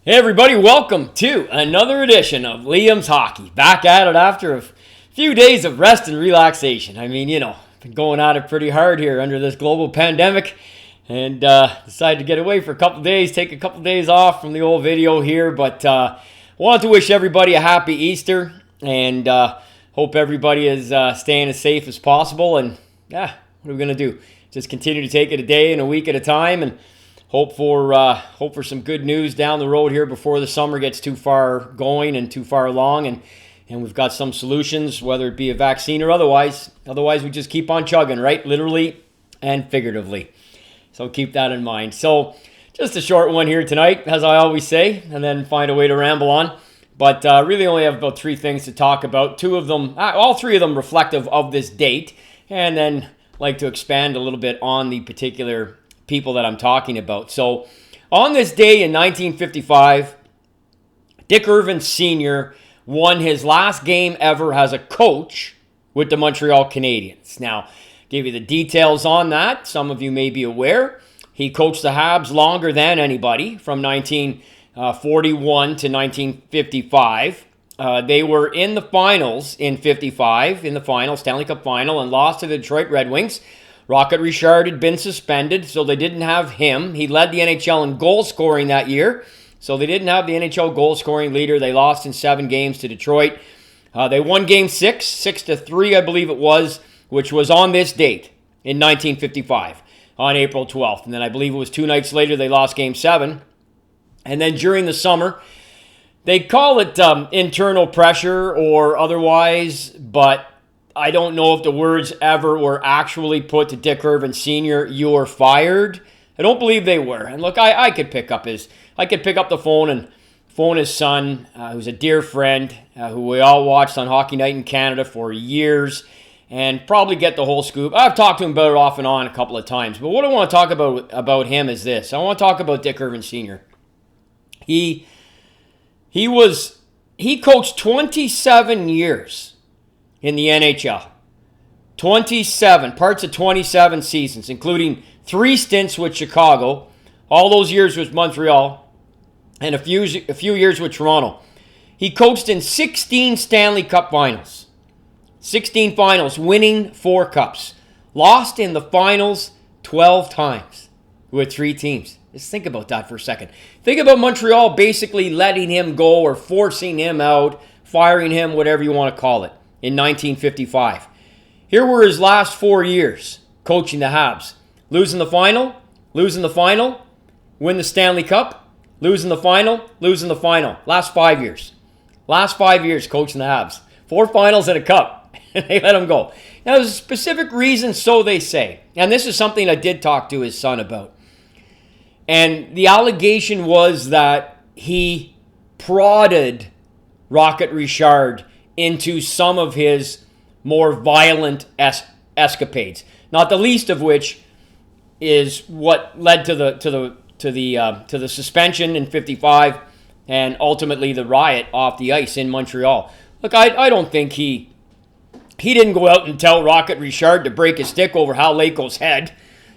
Hey everybody, welcome to another edition of Liam's Hockey. Back at it after a few days of rest and relaxation. Been going at it pretty hard here under this global pandemic and decided to get away for a couple days, take a couple days off from the old video here, but wanted to wish everybody a happy Easter and hope everybody is staying as safe as possible. And what are we going to do? Just continue to take it a day and a week at a time and hope for some good news down the road here before the summer gets too far going and too far along, and we've got some solutions, whether it be a vaccine or otherwise. Otherwise, we just keep on chugging, right? Literally and figuratively. So keep that in mind. So just a short one here tonight, as I always say, and then find a way to ramble on. But really only have about three things to talk about. All three of them reflective of this date, and then like to expand a little bit on the particular people that I'm talking about. So on this day in 1955, Dick Irvin Sr. won his last game ever as a coach with the Montreal Canadiens. Now, give you the details on that. Some of you may be aware. He coached the Habs longer than anybody from 1941 to 1955. They were in the finals in 55, in the final, Stanley Cup final, and lost to the Detroit Red Wings. Rocket Richard had been suspended, so they didn't have him. He led the NHL in goal scoring that year, so they didn't have the NHL goal scoring leader. They lost in 7 games to Detroit. They won Game 6, 6-3, I believe it was, which was on this date in 1955, on April 12th. And then I believe it was 2 nights later they lost Game 7. And then during the summer, they call it internal pressure or otherwise, but I don't know if the words ever were actually put to Dick Irvin Sr., "You're fired." I don't believe they were. And look, I could pick up the phone and phone his son, who's a dear friend, who we all watched on Hockey Night in Canada for years, and probably get the whole scoop. I've talked to him about it off and on a couple of times, but what I want to talk about him is this. I want to talk about Dick Irvin Sr. He coached 27 years in the NHL. 27, parts of 27 seasons, including 3 stints with Chicago. All those years with Montreal, and a few years with Toronto. He coached in 16 Stanley Cup finals. 16 finals, winning 4 cups. Lost in the finals 12 times with 3 teams. Just think about that for a second. Think about Montreal basically letting him go or forcing him out, firing him, whatever you want to call it, in 1955. Here were his last 4 years coaching the Habs. Losing the final, win the Stanley Cup, losing the final. Last 5 years. Last 5 years coaching the Habs. 4 finals and a cup. And they let him go. Now, there's a specific reason, so they say. And this is something I did talk to his son about. And the allegation was that he prodded Rocket Richard into some of his more violent escapades. Not the least of which is what led to the suspension in 55 and ultimately the riot off the ice in Montreal. Look, I don't think he didn't go out and tell Rocket Richard to break his stick over Hal Laco's head.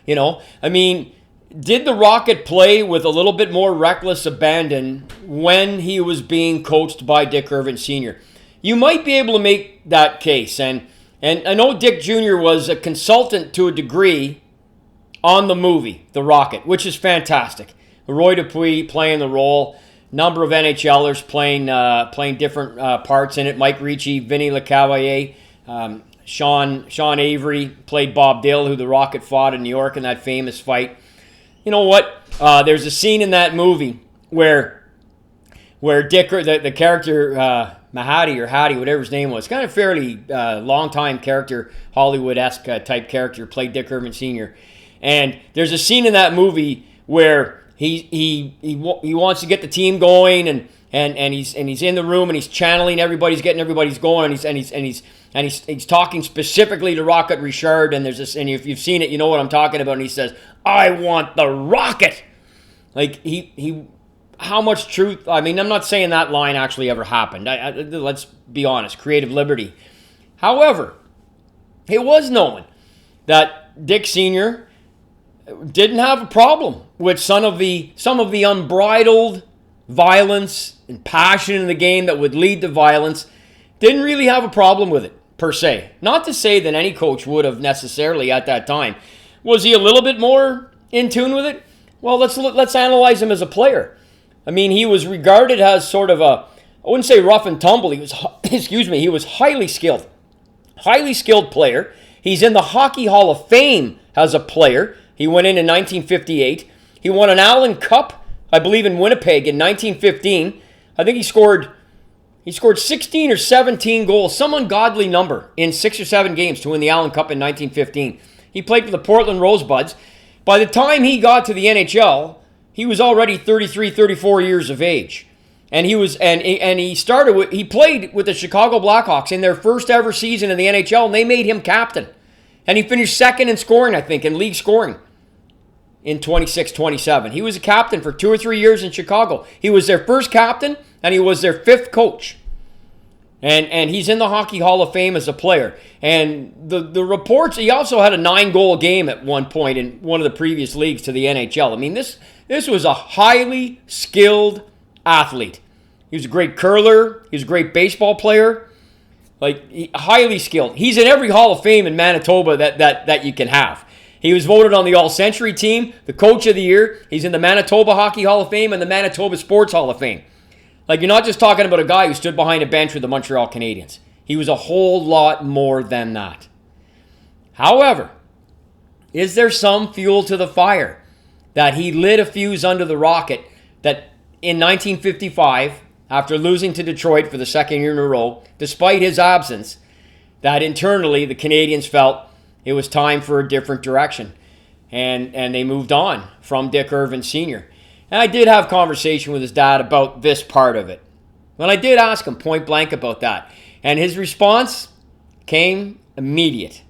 Did the Rocket play with a little bit more reckless abandon when he was being coached by Dick Irvin Sr.? You might be able to make that case. And I know Dick Jr. was a consultant to a degree on the movie, The Rocket, which is fantastic. Roy Dupuis playing the role. Number of NHLers playing different parts in it. Mike Ricci, Vinny LeCavalier, Sean Avery played Bob Dale, who the Rocket fought in New York in that famous fight. You know what? There's a scene in that movie where Dick, the character Mahadi or Hattie, whatever his name was, kind of fairly long-time character, Hollywood-esque type character, played Dick Irvin Sr. And there's a scene in that movie where he wants to get the team going, and he's in the room and he's channeling everybody, he's getting everybody's going, and he's talking specifically to Rocket Richard, and there's this, and if you've seen it, you know what I'm talking about. And he says, "I want the Rocket." Like how much truth? I'm not saying that line actually ever happened. Let's be honest, creative liberty. However, it was known that Dick Sr. didn't have a problem with some of the unbridled violence and passion in the game that would lead to violence, didn't really have a problem with it, per se. Not to say that any coach would have necessarily at that time. Was he a little bit more in tune with it? Well, let's analyze him as a player. I mean, he was regarded as sort of I wouldn't say rough and tumble. He was, he was highly skilled. Highly skilled player. He's in the Hockey Hall of Fame as a player. He went in 1958. He won an Allen Cup, I believe, in Winnipeg in 1915. I think he scored 16 or 17 goals, some ungodly number, in 6 or 7 games to win the Allen Cup in 1915. He played for the Portland Rosebuds. By the time he got to the NHL, he was already 33, 34 years of age. And he played with the Chicago Blackhawks in their first ever season in the NHL, and they made him captain. And he finished second in scoring, I think, in league scoring in 26-27. He was a captain for 2 or 3 years in Chicago. He was their first captain, and he was their 5th coach. And he's in the Hockey Hall of Fame as a player. And the reports, he also had a 9-goal game at one point in one of the previous leagues to the NHL. I mean, this was a highly skilled athlete. He was a great curler. He was a great baseball player. Highly skilled. He's in every Hall of Fame in Manitoba that you can have. He was voted on the All-Century team, the Coach of the Year. He's in the Manitoba Hockey Hall of Fame and the Manitoba Sports Hall of Fame. You're not just talking about a guy who stood behind a bench with the Montreal Canadiens. He was a whole lot more than that. However, is there some fuel to the fire that he lit a fuse under the rocket that in 1955, after losing to Detroit for the second year in a row, despite his absence, that internally the Canadiens felt it was time for a different direction. And they moved on from Dick Irvin Sr. And I did have conversation with his dad about this part of it. When I did ask him point blank about that. And his response came immediate.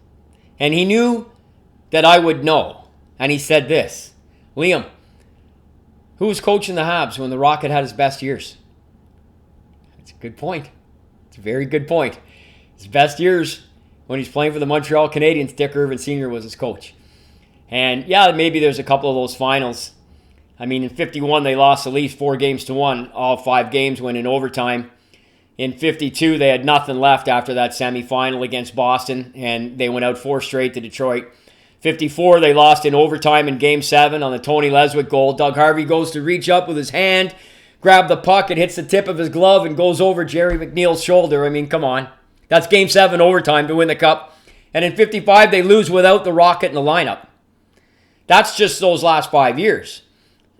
And he knew that I would know. And he said this: Liam, who was coaching the Habs when the Rocket had his best years? That's a good point. It's a very good point. His best years when he's playing for the Montreal Canadiens, Dick Irvin Sr. was his coach. And yeah, maybe there's a couple of those finals. I mean, in 51, they lost at least 4-1, all 5 games went in overtime. In 52, they had nothing left after that semifinal against Boston, and they went out 4 straight to Detroit. 54, they lost in overtime in Game 7 on the Tony Leswick goal. Doug Harvey goes to reach up with his hand, grab the puck, and hits the tip of his glove and goes over Jerry McNeil's shoulder. I mean, come on. That's Game 7 overtime to win the Cup. And in 55, they lose without the Rocket in the lineup. That's just those last 5 years.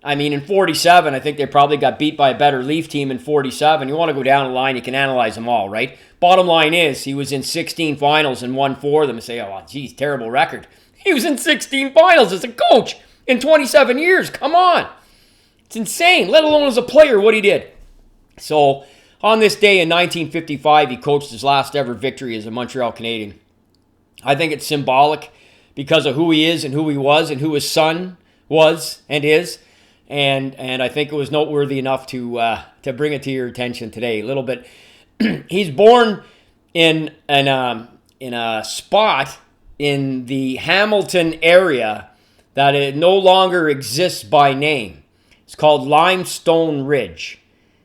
I mean, in 47, I think they probably got beat by a better Leaf team in 47. You want to go down the line, you can analyze them all, right? Bottom line is, he was in 16 finals and won 4 of them and say, oh, geez, terrible record. He was in 16 finals as a coach in 27 years. Come on. It's insane, let alone as a player, what he did. So, on this day in 1955, he coached his last ever victory as a Montreal Canadian. I think it's symbolic because of who he is and who he was and who his son was and is. And I think it was noteworthy enough to bring it to your attention today a little bit. He's born in a spot in the Hamilton area that it no longer exists by name. It's called Limestone Ridge.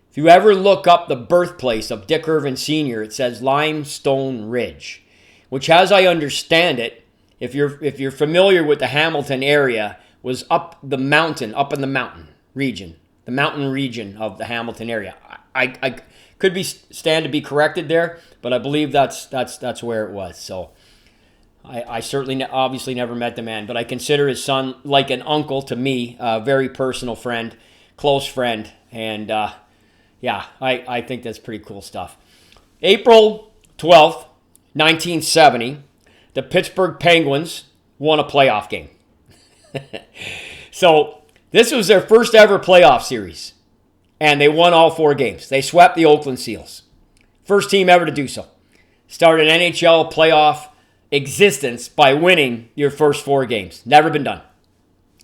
If you ever look up the birthplace of Dick Irvin Sr., it says Limestone Ridge, which, as I understand it, if you're familiar with the Hamilton area, was up in the mountain region of the Hamilton area. I could stand to be corrected there, but I believe that's where it was. So I certainly obviously never met the man, but I consider his son like an uncle to me, a very personal friend, close friend, and I think that's pretty cool stuff. April 12th, 1970, the Pittsburgh Penguins won a playoff game. So this was their first ever playoff series, and they won all 4 games. They swept the Oakland Seals. First team ever to do so. Started NHL playoff existence by winning your first 4 games. Never been done.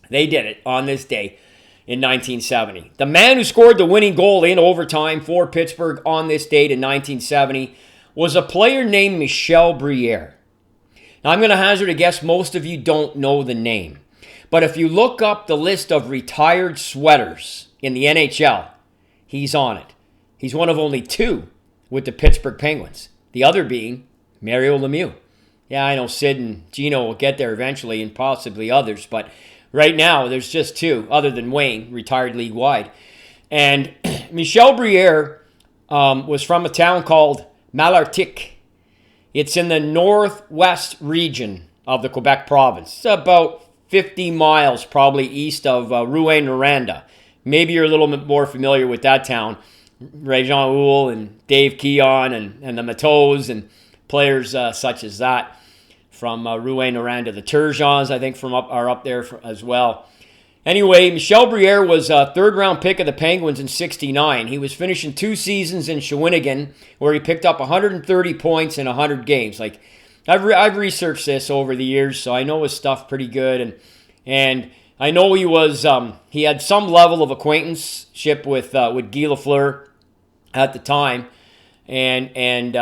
They did it on this day in 1970. The man who scored the winning goal in overtime for Pittsburgh on this date in 1970 was a player named Michel Briere. Now, I'm going to hazard a guess most of you don't know the name. But if you look up the list of retired sweaters in the NHL, he's on it. He's one of only 2 with the Pittsburgh Penguins, the other being Mario Lemieux. Yeah, I know Sid and Gino will get there eventually, and possibly others, but right now there's just 2, other than Wayne, retired league-wide. And Michel Briere was from a town called Malartic. It's in the northwest region of the Quebec province. It's about 50 miles probably east of Rouyn-Noranda. Maybe you're a little bit more familiar with that town. Réjean Houle and Dave Keon and the Mateaus and players such as that from Rouyn-Noranda. The Turgeons, I think, are up there as well. Anyway, Michel Briere was a third-round pick of the Penguins in '69. He was finishing 2 seasons in Shawinigan, where he picked up 130 points in 100 games. Like, I've researched this over the years, so I know his stuff pretty good. And I know he had some level of acquaintanceship with Guy Lafleur at the time, and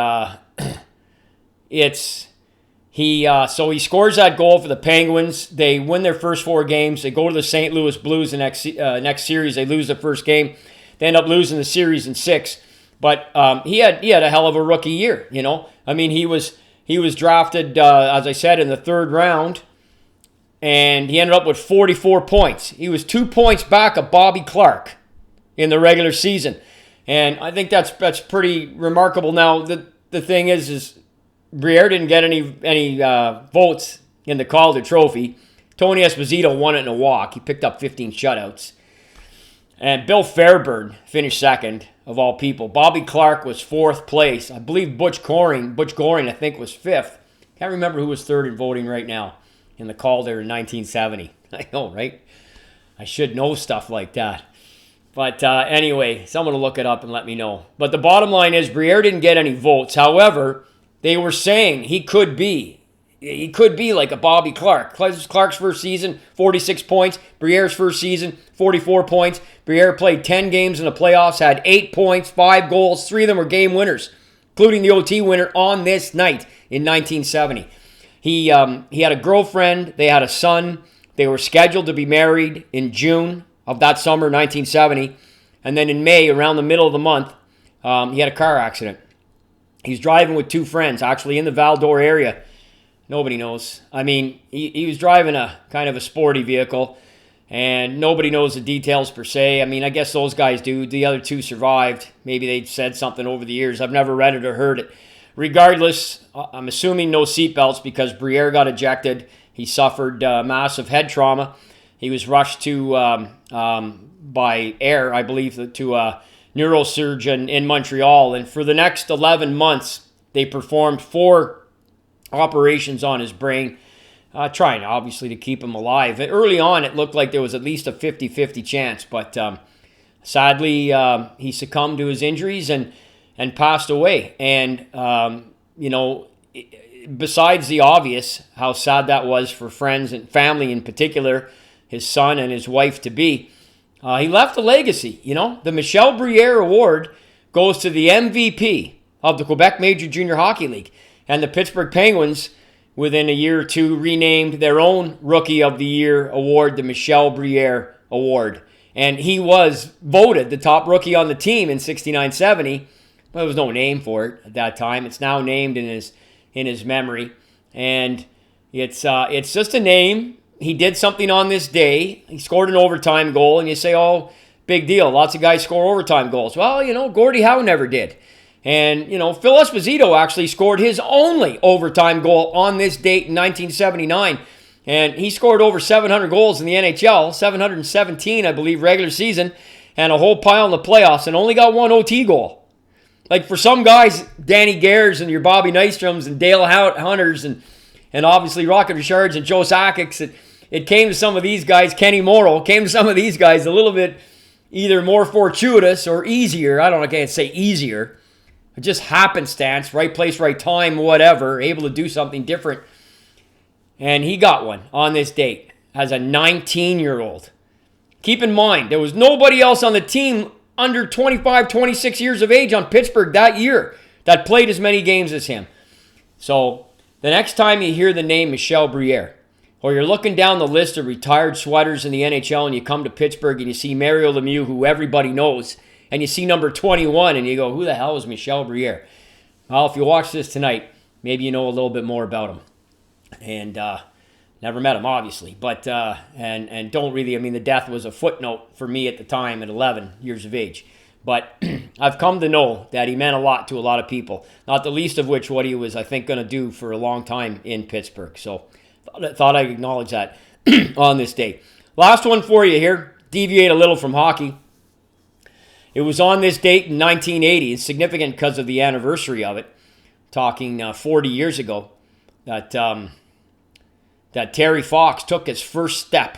so he scores that goal for the Penguins. They win their first 4 games. They go to the St. Louis Blues the next series. They lose the first game. They end up losing the series in 6. But he had a hell of a rookie year. I mean, he was drafted, as I said, in the 3rd round, and he ended up with 44 points. He was 2 points back of Bobby Clarke in the regular season, and I think that's pretty remarkable. Now the thing is Briere didn't get any votes in the Calder Trophy. Tony Esposito won it in a walk. He picked up 15 shutouts. And Bill Fairburn finished 2nd, of all people. Bobby Clarke was 4th place. I believe Butch Goring, I think, was 5th. Can't remember who was 3rd in voting right now in the Calder in 1970. I know, right? I should know stuff like that. But anyway, someone will look it up and let me know. But the bottom line is Briere didn't get any votes. However, they were saying he could be like a Bobby Clarke. Clarke's first season, 46 points. Briere's first season, 44 points. Briere played 10 games in the playoffs, had 8 points, 5 goals. 3 of them were game winners, including the OT winner on this night in 1970. He had a girlfriend. They had a son. They were scheduled to be married in June of that summer, 1970. And then in May, around the middle of the month, he had a car accident. He's driving with 2 friends, actually in the Val d'Or area. Nobody knows. I mean, he was driving a kind of a sporty vehicle, and nobody knows the details per se. I mean, I guess those guys do. The other 2 survived. Maybe they'd said something over the years. I've never read it or heard it. Regardless, I'm assuming no seatbelts because Briere got ejected. He suffered massive head trauma. He was rushed to by air, I believe, to a neurosurgeon in Montreal. And for the next 11 months, they performed 4 operations on his brain, trying obviously to keep him alive. Early on, it looked like there was at least a 50-50 chance, but sadly, he succumbed to his injuries and passed away. And, besides the obvious, how sad that was for friends and family in particular, his son and his wife-to-be, he left a legacy. The Michel Briere Award goes to the MVP of the Quebec Major Junior Hockey League. And the Pittsburgh Penguins, within a year or 2, renamed their own Rookie of the Year award the Michel Briere Award. And he was voted the top rookie on the team in 69-70. But there was no name for it at that time. It's now named in his memory. And it's just a name. He did something on this day. He scored an overtime goal. And you say, oh, big deal. Lots of guys score overtime goals. Well, Gordie Howe never did. And, Phil Esposito actually scored his only overtime goal on this date in 1979. And he scored over 700 goals in the NHL, 717, I believe, regular season, and a whole pile in the playoffs, and only got 1 OT goal. Like, for some guys, Danny Gares and your Bobby Nystroms and Dale Hunters and obviously Rocket Richards and Joe Sakics, it came to some of these guys, Kenny Morrow, came to some of these guys a little bit either more fortuitous or easier. I can't say easier. Just happenstance, right place, right time, whatever, able to do something different. And he got one on this date as a 19-year-old. Keep in mind, there was nobody else on the team under 25, 26 years of age on Pittsburgh that year that played as many games as him. So the next time you hear the name Michel Briere, or you're looking down the list of retired sweaters in the NHL and you come to Pittsburgh and you see Mario Lemieux, who everybody knows and you see number 21 and you go, who the hell is Michel Briere? Well, if you watch this tonight, maybe you know a little bit more about him. And never met him, obviously, but and don't really, I mean, the death was a footnote for me at the time at 11 years of age. But I've come to know that he meant a lot to a lot of people, not the least of which what he was, I think, going to do for a long time in Pittsburgh. So thought I'd acknowledge that on this day. Last one for you here, deviate a little from hockey. It was on this date in 1980. It's significant because of the anniversary of it, talking 40 years ago, that Terry Fox took his first step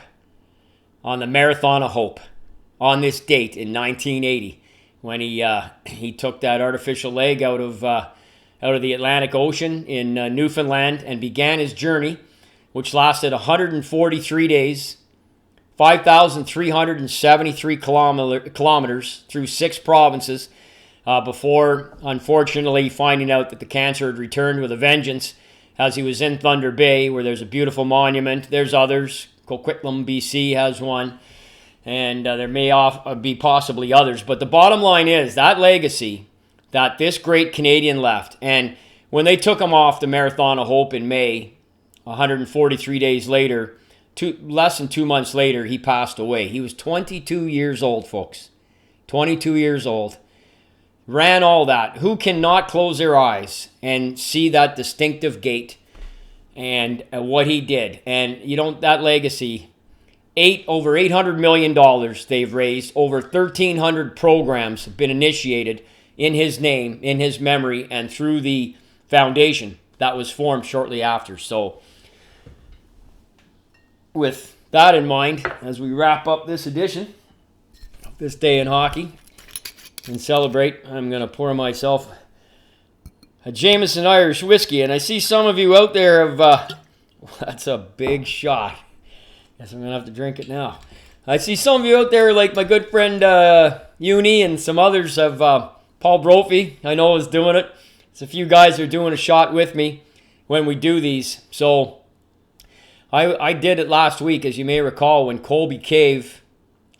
on the Marathon of Hope on this date in 1980 when he took that artificial leg out of the Atlantic Ocean in Newfoundland and began his journey, which lasted 143 days, 5,373 kilometers through 6 provinces before, unfortunately, finding out that the cancer had returned with a vengeance as he was in Thunder Bay, where there's a beautiful monument. There's others. Coquitlam, BC has one. And there may be possibly others. But the bottom line is that legacy that this great Canadian left. And when they took him off the Marathon of Hope in May, 143 days later, less than 2 months later, he passed away. He was 22 years old, folks. 22 years old. Ran all that. Who cannot close their eyes and see that distinctive gait and what he did? And you don't, that legacy, over $800 million they've raised. Over 1,300 programs have been initiated in his name, in his memory, and through the foundation that was formed shortly after. So with that in mind, as we wrap up this edition of This Day in Hockey and celebrate, I'm going to pour myself a Jameson Irish whiskey. And I see some of you out there have, that's a big shot. Guess I'm going to have to drink it now. I see some of you out there, like my good friend Uni and some others have, Paul Brophy, I know, is doing it. There's a few guys who are doing a shot with me when we do these. So I did it last week, as you may recall, when Colby Cave,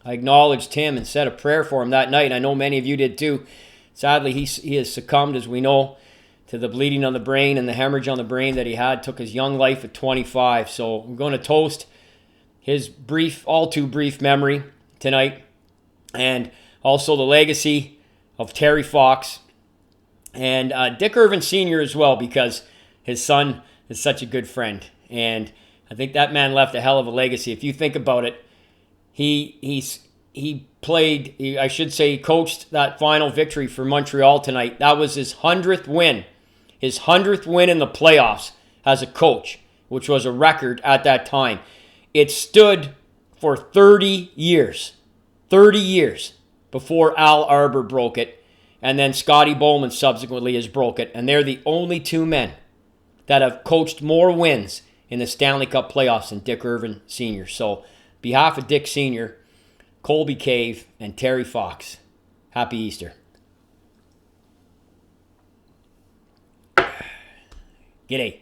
I acknowledged him and said a prayer for him that night. I know many of you did too. Sadly, he has succumbed, as we know, to the bleeding on the brain and the hemorrhage on the brain that he had. Took his young life at 25. So I'm going to toast his brief, all too brief memory tonight. And also the legacy of Terry Fox and Dick Irvin Sr. as well, because his son is such a good friend. And I think that man left a hell of a legacy. If you think about it, he coached that final victory for Montreal tonight. That was his 100th win. His 100th win in the playoffs as a coach, which was a record at that time. It stood for 30 years. 30 years before Al Arbor broke it. And then Scotty Bowman subsequently has broke it. And they're the only two men that have coached more wins in the Stanley Cup playoffs than Dick Irvin Sr. So, behalf of Dick Sr., Colby Cave, and Terry Fox, happy Easter. G'day.